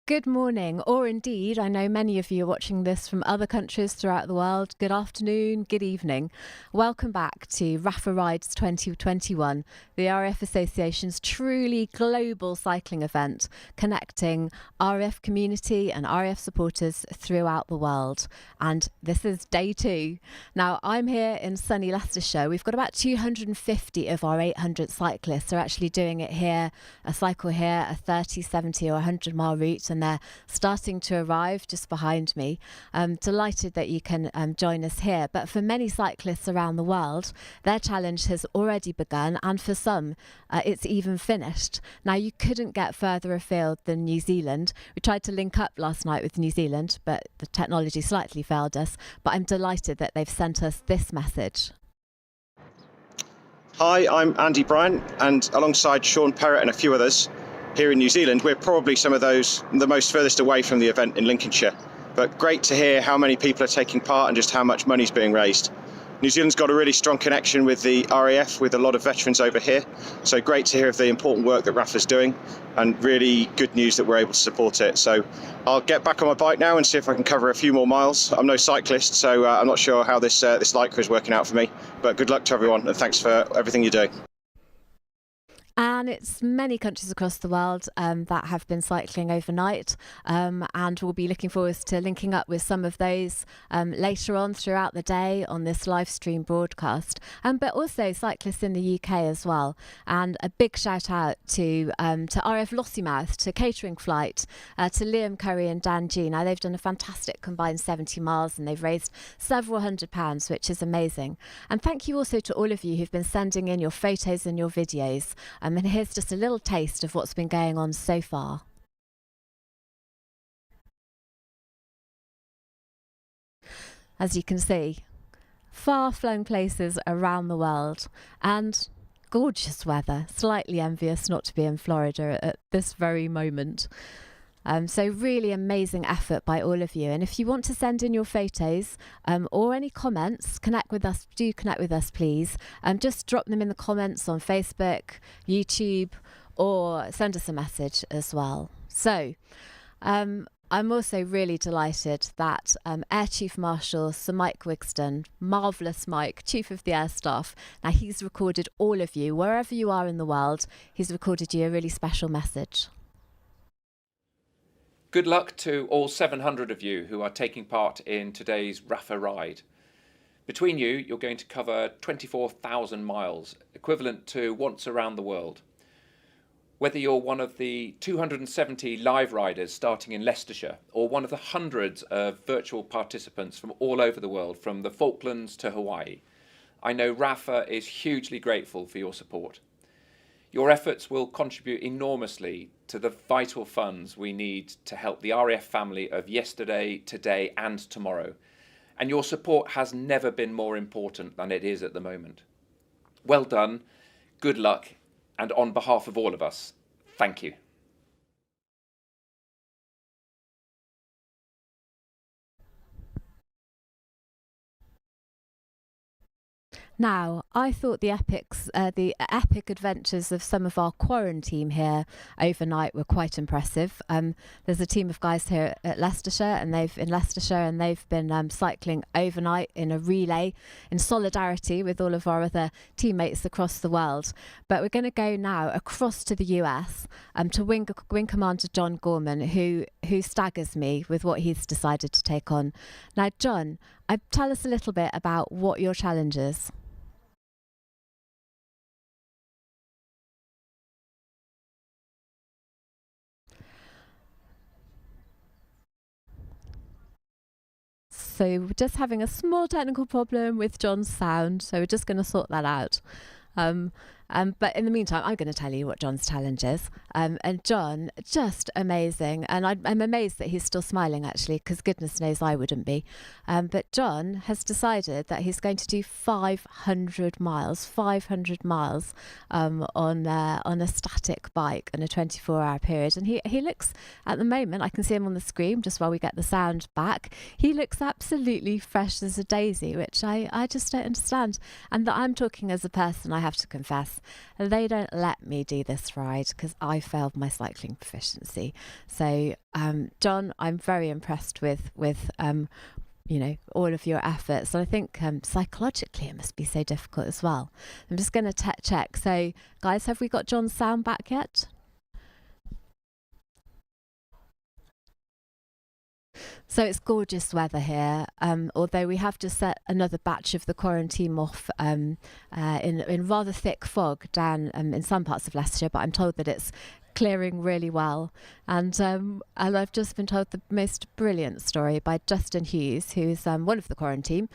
Good morning, or indeed, I know many of you are watching this from other countries throughout the world. Good afternoon, good evening. Welcome back to Rafa Rides 2021, the RAF Association's truly global cycling event, connecting RAF community and RAF supporters throughout the world. And this is day 2. Now, I'm here in sunny Leicestershire. We've got about 250 of our 800 cyclists are actually doing it here, a cycle here, a 30, 70 or 100 mile route, and they're starting to arrive just behind me. I'm delighted that you can join us here. But for many cyclists around the world, their challenge has already begun, and for some, it's even finished. Now, you couldn't get further afield than New Zealand. We tried to link up last night with New Zealand, but the technology slightly failed us. But I'm delighted that they've sent us this message. Hi, I'm Andy Bryant, and alongside Sean Perrott and a few others, here in New Zealand, we're probably some of those the most furthest away from the event in Lincolnshire. But great to hear how many people are taking part and just how much money's being raised. New Zealand's got a really strong connection with the RAF, with a lot of veterans over here. So great to hear of the important work that RAFA's doing, and really good news that we're able to support it. So I'll get back on my bike now and see if I can cover a few more miles. I'm no cyclist, so I'm not sure how this Lycra is working out for me. But good luck to everyone, and thanks for everything you do. And it's many countries across the world that have been cycling overnight, and we'll be looking forward to linking up with some of those later on throughout the day on this live stream broadcast, but also cyclists in the UK as well. And a big shout out to RF Lossiemouth, to Catering Flight, to Liam Curry and Dan G. Now, they've done a fantastic combined 70 miles and they've raised several £100s, which is amazing. And thank you also to all of you who've been sending in your photos and your videos. And here's just a little taste of what's been going on so far. As you can see, far-flung places around the world and gorgeous weather. Slightly envious not to be in Florida at this very moment. So really amazing effort by all of you. And if you want to send in your photos or any comments, connect with us, please. Just drop them in the comments on Facebook, YouTube, or send us a message as well. So I'm also really delighted that Air Chief Marshal Sir Mike Wigston, marvellous Mike, Chief of the Air Staff, now he's recorded all of you, wherever you are in the world, he's recorded you a really special message. Good luck to all 700 of you who are taking part in today's Rafa Ride. Between you, you're going to cover 24,000 miles, equivalent to once around the world. Whether you're one of the 270 live riders starting in Leicestershire, or one of the hundreds of virtual participants from all over the world, from the Falklands to Hawaii, I know Rafa is hugely grateful for your support. Your efforts will contribute enormously to the vital funds we need to help the RAF family of yesterday, today and tomorrow. And your support has never been more important than it is at the moment. Well done, good luck, and on behalf of all of us, thank you. Now, I thought the epic adventures of some of our quarantine here overnight were quite impressive. There's a team of guys here at Leicestershire, and they've been cycling overnight in a relay in solidarity with all of our other teammates across the world. But we're going to go now across to the US to Wing Commander John Gorman, who staggers me with what he's decided to take on. Now, John, tell us a little bit about what your challenge is. So we're just having a small technical problem with John's sound, so we're just going to sort that out. But in the meantime, I'm going to tell you what John's challenge is. And John, just amazing. And I'm amazed that he's still smiling, actually, because goodness knows I wouldn't be. But John has decided that he's going to do 500 miles on a static bike in a 24-hour period. And he looks, at the moment, I can see him on the screen just while we get the sound back. He looks absolutely fresh as a daisy, which I just don't understand. And that I'm talking as a person, I have to confess, cyclists. They don't let me do this ride because I failed my cycling proficiency. So, John, I'm very impressed with you know, all of your efforts. And I think psychologically it must be so difficult as well. I'm just going to check. So, guys, have we got John's sound back yet? So it's gorgeous weather here, although we have just set another batch of the quarantine off in rather thick fog down in some parts of Leicestershire, but I'm told that it's clearing really well. And I've just been told the most brilliant story by Justin Hughes, who's one of the quarantine.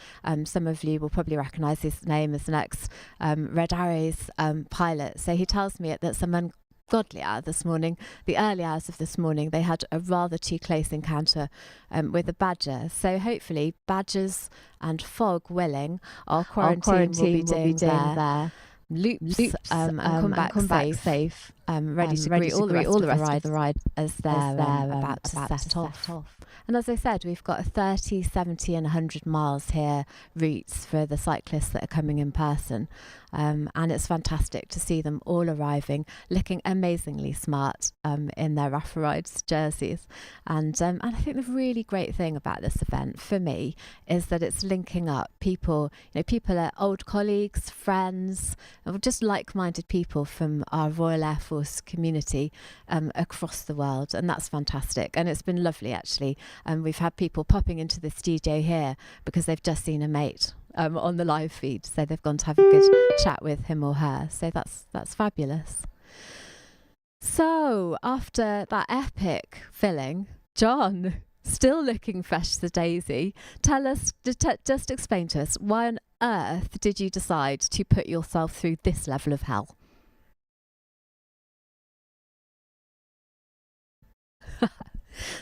Some of you will probably recognise his name as an ex Red Arrows pilot. So he tells me that some godly hour this morning, the early hours of this morning, they had a rather too close encounter with a badger. So hopefully, badgers and fog willing, our quarantine will be doing their loops and come back safe, ready to greet all the rest of the ride as they're about to set off. And as I said, we've got 30, 70 and 100 miles here routes for the cyclists that are coming in person. And it's fantastic to see them all arriving, looking amazingly smart in their Rafa Rides jerseys. And I think the really great thing about this event for me is that it's linking up people. You know, people are old colleagues, friends, or just like-minded people from our Royal Air Force community across the world. And that's fantastic. And it's been lovely, actually. We've had people popping into the studio here because they've just seen a mate on the live feed, so they've gone to have a good chat with him or her. So that's fabulous. So after that epic filling, John, still looking fresh as a daisy, tell us, just explain to us, why on earth did you decide to put yourself through this level of hell?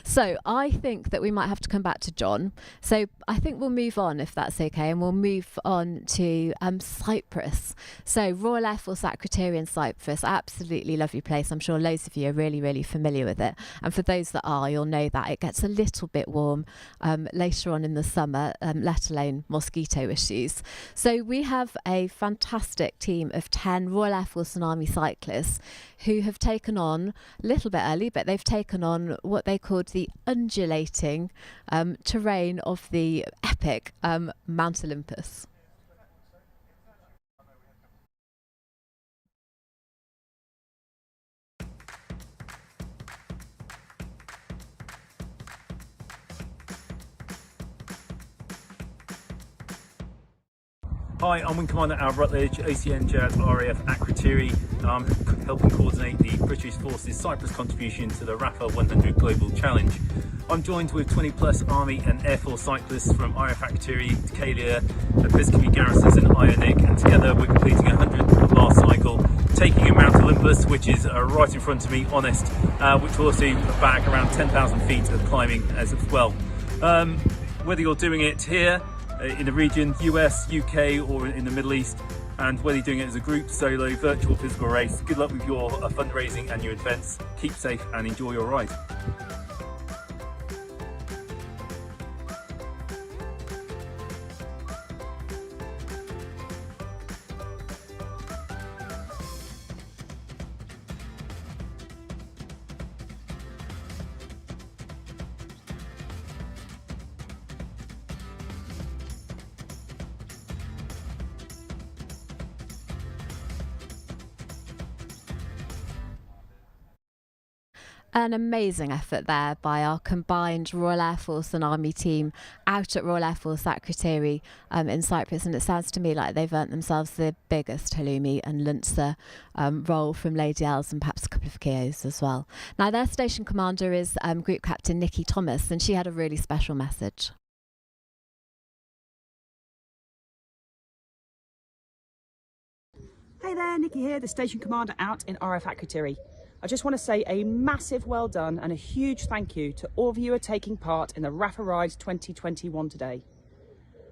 So I think that we might have to come back to John. So I think we'll move on, if that's okay, and we'll move on to Cyprus. So Royal Air Force Akrotiri in Cyprus, absolutely lovely place. I'm sure loads of you are really, really familiar with it. And for those that are, you'll know that it gets a little bit warm later on in the summer, let alone mosquito issues. So we have a fantastic team of 10 Royal Air Force and Army cyclists who have taken on, a little bit early, but they've taken on what they called the undulating terrain of the epic Mount Olympus. Hi, I'm Wing Commander Al Rutledge, OCN Jazz RAF Akrotiri. I'm helping coordinate the British Forces Cyprus contribution to the Rafa 100 Global Challenge. I'm joined with 20 plus Army and Air Force cyclists from RAF Akrotiri, Kalia, Piscovy Garrisons and Ionic, and together we're completing a 100-mile cycle, taking in Mount Olympus, which is right in front of me, honest, which will also back around 10,000 feet of climbing as well. Whether you're doing it here, in the region, US, UK or in the Middle East, and whether you're doing it as a group, solo, virtual, physical race, good luck with your fundraising and your events. Keep safe and enjoy your ride. An amazing effort there by our combined Royal Air Force and Army team out at Royal Air Force Akrotiri in Cyprus, and it sounds to me like they've earned themselves the biggest halloumi and luncer roll from Lady Els and perhaps a couple of Kios as well. Now their station commander is Group Captain Nikki Thomas, and she had a really special message. Hey there, Nikki here, the station commander out in RF Akrotiri. I just want to say a massive well done and a huge thank you to all of you who are taking part in the Rafa Rides 2021 today.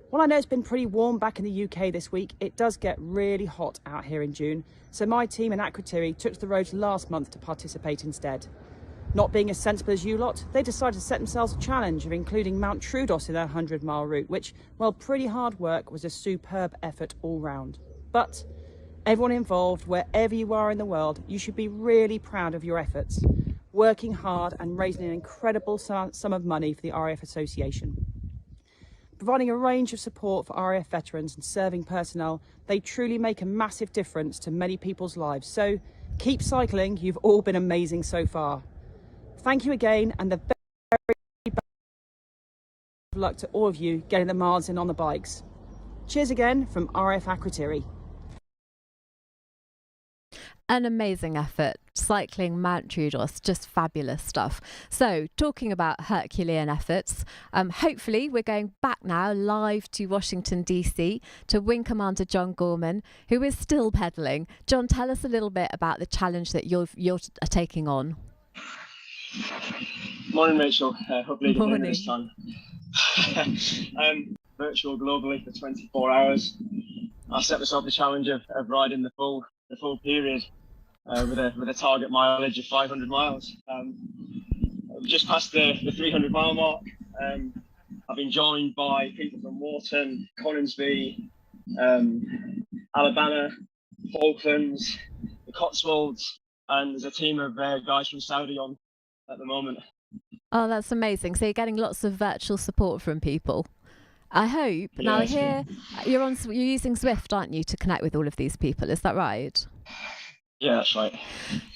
While I know it's been pretty warm back in the UK this week, it does get really hot out here in June, so my team in Akrotiri took to the roads last month to participate instead. Not being as sensible as you lot, they decided to set themselves a challenge of including Mount Troodos in their 100-mile route, which, while pretty hard work, was a superb effort all round. But Everyone involved, wherever you are in the world, you should be really proud of your efforts, working hard and raising an incredible sum of money for the RAF Association. Providing a range of support for RAF veterans and serving personnel, they truly make a massive difference to many people's lives. So keep cycling, you've all been amazing so far. Thank you again, and the very best of luck to all of you getting the miles in on the bikes. Cheers again from RAF Akrotiri. An amazing effort. Cycling Mount Troodos, just fabulous stuff. So, talking about Herculean efforts, hopefully we're going back now live to Washington, D.C. to Wing Commander John Gorman, who is still pedalling. John, tell us a little bit about the challenge that you're taking on. Morning, Rachel. Hopefully you can hear me Morning. this time. Virtual globally for 24 hours. I set myself the challenge of riding the full period with a target mileage of 500 miles. I've just passed the 300 mile mark. I've been joined by people from Wharton, Coningsby, Alabama, Falklands, the Cotswolds, and there's a team of guys from Saudi on at the moment. Oh, that's amazing. So you're getting lots of virtual support from people. I hope. Now, I hear you're using Zwift, aren't you, to connect with all of these people? Is that right? Yeah, that's right.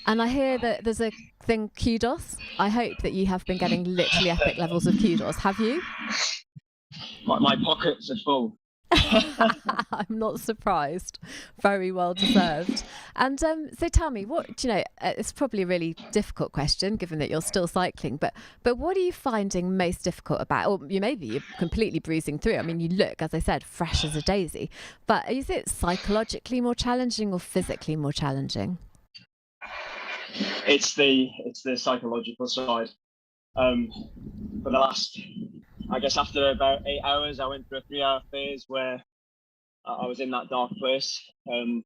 And I hear that there's a thing, kudos. I hope that you have been getting literally epic levels of kudos. Have you? My pockets are full. I'm not surprised. Very well deserved. And so tell me, what do you know? It's probably a really difficult question, given that you're still cycling. But what are you finding most difficult about? Or you're completely breezing through. I mean, you look, as I said, fresh as a daisy. But is it psychologically more challenging or physically more challenging? It's the psychological side. For the last, I guess, after about 8 hours, I went through a 3-hour phase where I was in that dark place, and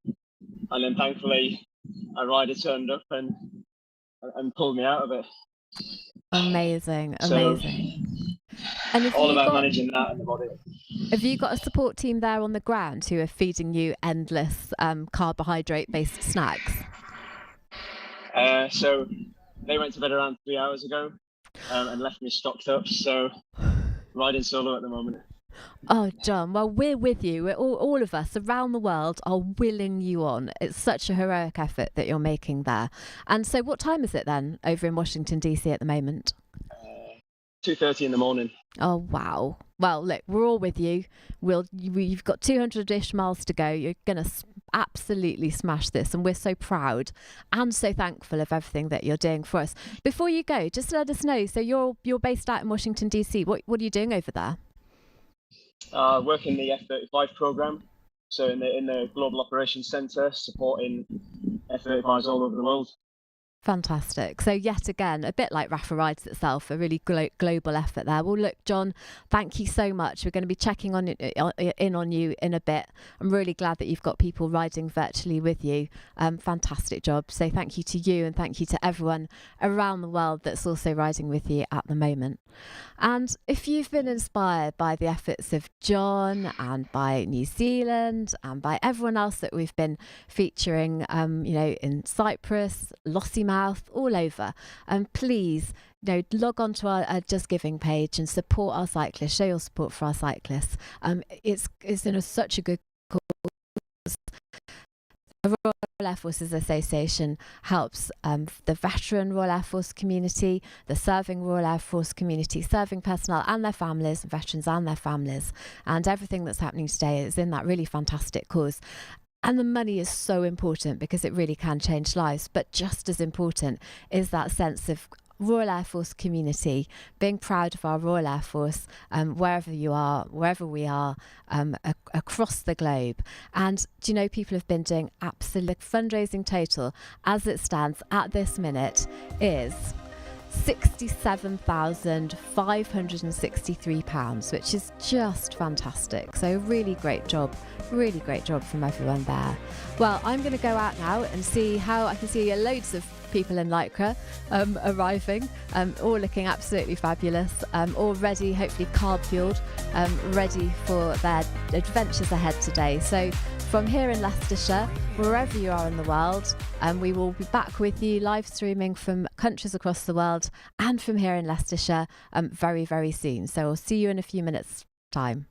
then thankfully a rider turned up and pulled me out of it. Amazing. And all about managing that in the body. Have you got a support team there on the ground who are feeding you endless carbohydrate-based snacks? So they went to bed around 3 hours ago and left me stocked up. So riding solo at the moment. Oh, John, well, we're with you. We're all of us around the world are willing you on. It's such a heroic effort that you're making there. And so what time is it then over in Washington, D.C. at the moment? 2:30 in the morning. Oh, wow. Well, look, we're all with you. You've got 200-ish miles to go. You're going to absolutely smash this. And we're so proud and so thankful of everything that you're doing for us. Before you go, just let us know. So you're based out in Washington, D.C. What are you doing over there? Working the F-35 program. So in the Global Operations Centre, supporting F-35s all over the world. Fantastic. So yet again, a bit like Rafa Rides itself, a really global effort there. Well, look, John, thank you so much. We're going to be checking in on you in a bit. I'm really glad that you've got people riding virtually with you. Fantastic job. So thank you to you and thank you to everyone around the world that's also riding with you at the moment. And if you've been inspired by the efforts of John and by New Zealand and by everyone else that we've been featuring, in Cyprus, Lossiemouth, all over, please, log on to our Just Giving page and support our cyclists. Show your support for our cyclists. It's in such a good cause. The Royal Air Forces Association helps the veteran Royal Air Force community, the serving Royal Air Force community, serving personnel and their families, veterans and their families. And everything that's happening today is in that really fantastic cause. And the money is so important because it really can change lives. But just as important is that sense of Royal Air Force community, being proud of our Royal Air Force, wherever we are, across the globe. And do you know, people have been doing absolute fundraising total as it stands at this minute is £67,563, which is just fantastic. So really great job from everyone there. Well, I'm going to go out now and see how I can see loads of people in Lycra arriving, all looking absolutely fabulous, all ready, hopefully carb fueled, ready for their adventures ahead today. So from here in Leicestershire, wherever you are in the world, we will be back with you live streaming from countries across the world and from here in Leicestershire very, very soon. So we'll see you in a few minutes' time.